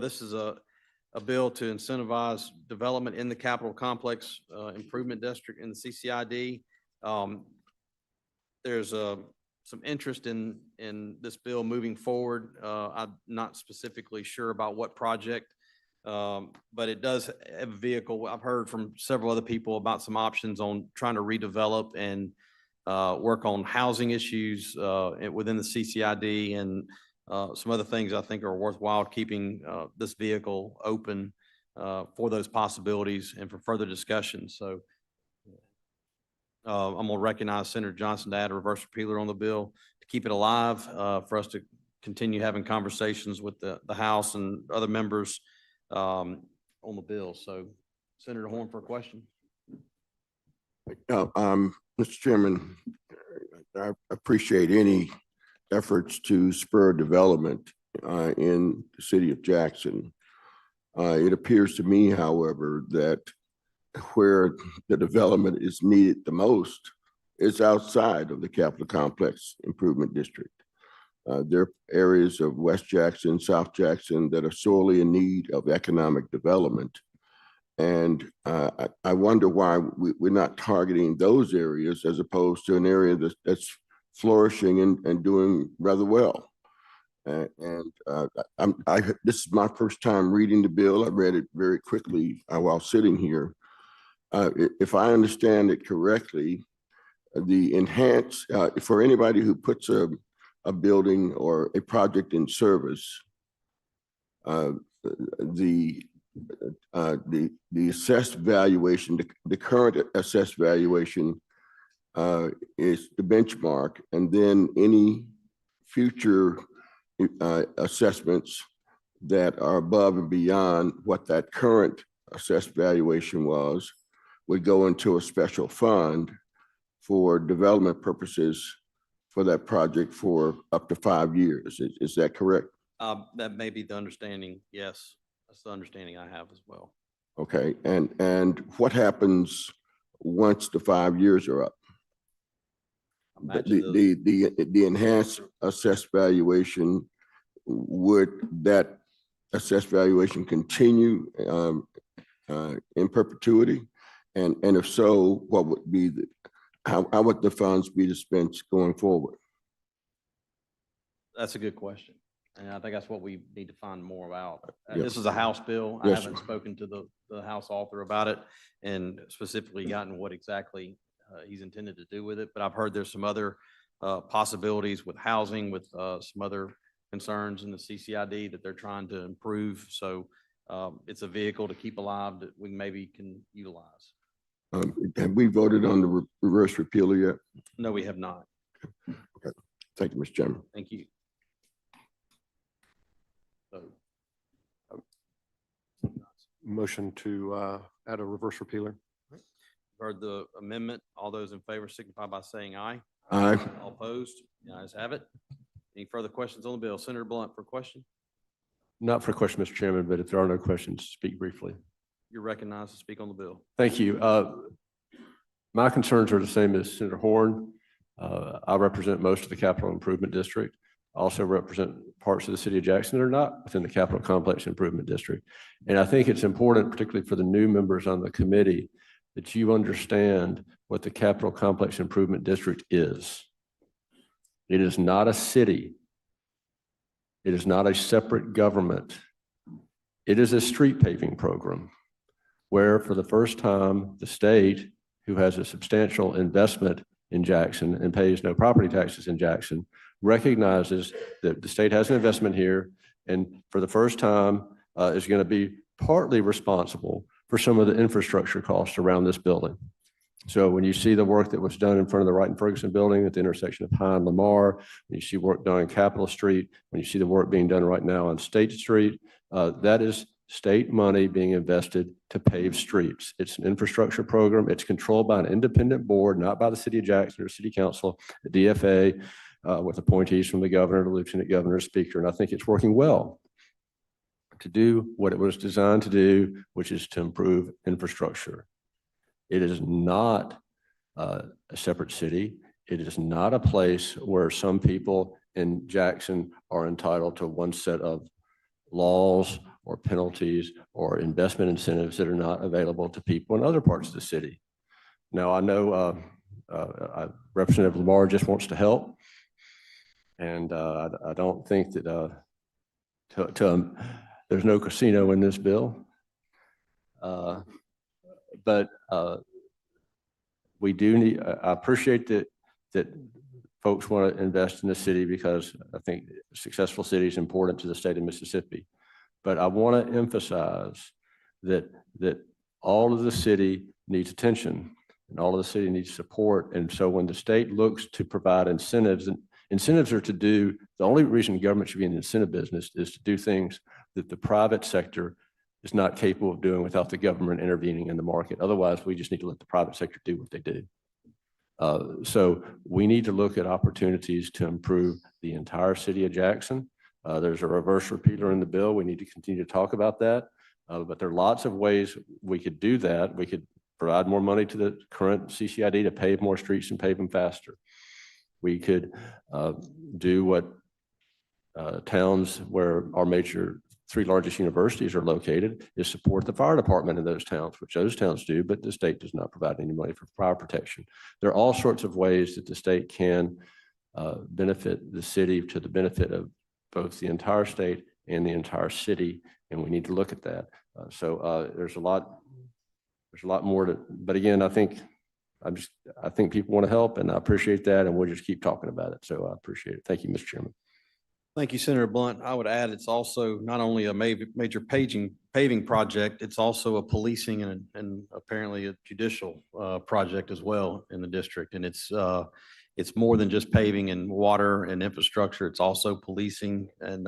This is a bill to incentivize development in the Capitol Complex Improvement District in the CCID. There's some interest in this bill moving forward. I'm not specifically sure about what project, but it does have a vehicle. I've heard from several other people about some options on trying to redevelop and work on housing issues within the CCID and some other things I think are worthwhile keeping this vehicle open for those possibilities and for further discussion. So I'm going to recognize Senator Johnson to add a reverse repealer on the bill to keep it alive for us to continue having conversations with the House and other members on the bill. So Senator Horn for a question. Mr. Chairman, I appreciate any efforts to spur development in the city of Jackson. It appears to me, however, that where the development is needed the most is outside of the Capitol Complex Improvement District. There are areas of West Jackson, South Jackson that are sorely in need of economic development. And I wonder why we're not targeting those areas as opposed to an area that's flourishing and doing rather well. This is my first time reading the bill. I read it very quickly while sitting here. If I understand it correctly, the enhance for anybody who puts a building or a project in service, the assessed valuation, the current assessed valuation is the benchmark, and then any future assessments that are above and beyond what that current assessed valuation was would go into a special fund for development purposes for that project for up to 5 years. Is that correct? That may be the understanding. Yes, that's the understanding I have as well. Okay, and what happens once the 5 years are up? The enhanced assessed valuation, would that assessed valuation continue in perpetuity? And if so, what would be how would the funds be dispensed going forward? That's a good question. And I think that's what we need to find more about. Yes. This is a House bill. Yes, I haven't sir. spoken to the House author about it and specifically gotten what exactly he's intended to do with it. But I've heard there's some other possibilities with housing, with some other concerns in the CCID that they're trying to improve. So it's a vehicle to keep alive that we maybe can utilize. Have we voted on the reverse repeal yet? No, we have not. Okay. Thank you, Mr. Chairman. Thank you. So, Motion to add a reverse repealer. heard the amendment. All those in favor signify by saying aye. Aye. All opposed? The ayes have it. Any further questions on the bill? Senator Blunt for question. Not for a question, Mr. Chairman, but if there are no questions, speak briefly. You're recognized to speak on the bill. Thank you. My concerns are the same as Senator Horn. I represent most of the Capital Improvement District. I also represent parts of the city of Jackson that are not within the Capital Complex Improvement District. And I think it's important, particularly for the new members on the committee, that you understand what the Capital Complex Improvement District is. It is not a city. It is not a separate government. It is a street paving program where, for the first time, the state, who has a substantial investment in Jackson and pays no property taxes in Jackson, recognizes that the state has an investment here and for the first time is going to be partly responsible for some of the infrastructure costs around this building. So when you see the work that was done in front of the Wright and Ferguson building at the intersection of High and Lamar, when you see work done on Capitol Street, when you see the work being done right now on State Street, that is state money being invested to pave streets. It's an infrastructure program. It's controlled by an independent board, not by the city of Jackson or city council, the DFA, with appointees from the governor, the lieutenant governor, speaker. And I think it's working well to do what it was designed to do, which is to improve infrastructure. It is not a separate city. It is not a place where some people in Jackson are entitled to one set of laws or penalties or investment incentives that are not available to people in other parts of the city. Now, I know Representative Lamar just wants to help. And I don't think that there's no casino in this bill. But we do need, I appreciate that folks want to invest in the city because I think a successful city is important to the state of Mississippi. But I want to emphasize that all of the city needs attention and all of the city needs support. And so when the state looks to provide incentives, and incentives are to do, the only reason government should be in the incentive business is to do things that the private sector is not capable of doing without the government intervening in the market. Otherwise, we just need to let the private sector do what they do. So we need to look at opportunities to improve the entire city of Jackson. There's a reverse repeater in the bill. We need to continue to talk about that. But there are lots of ways we could do that. We could provide more money to the current CCID to pave more streets and pave them faster. We could do what towns where our major 3 largest universities are located is support the fire department in those towns, which those towns do, but the state does not provide any money for fire protection. There are all sorts of ways that the state can benefit the city to the benefit of both the entire state and the entire city, and we need to look at that. There's a lot more to, but again, I think people want to help, and I appreciate that, and we'll just keep talking about it. So I appreciate it. Thank you, Mr. Chairman. Thank you, Senator Blunt. I would add, it's also not only a major paving project, it's also a policing and apparently a judicial project as well in the district. And it's more than just paving and water and infrastructure. It's also policing. And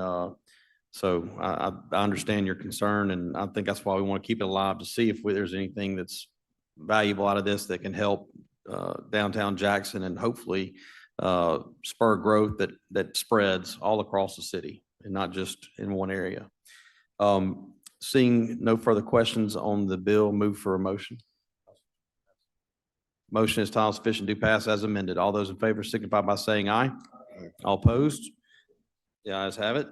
so I understand your concern, and I think that's why we want to keep it alive to see if there's anything that's valuable out of this that can help downtown Jackson and hopefully spur growth that spreads all across the city and not just in one area. Seeing no further questions on the bill, move for a motion. Motion is time sufficient to pass as amended. All those in favor signify by saying aye. All opposed? The ayes have it.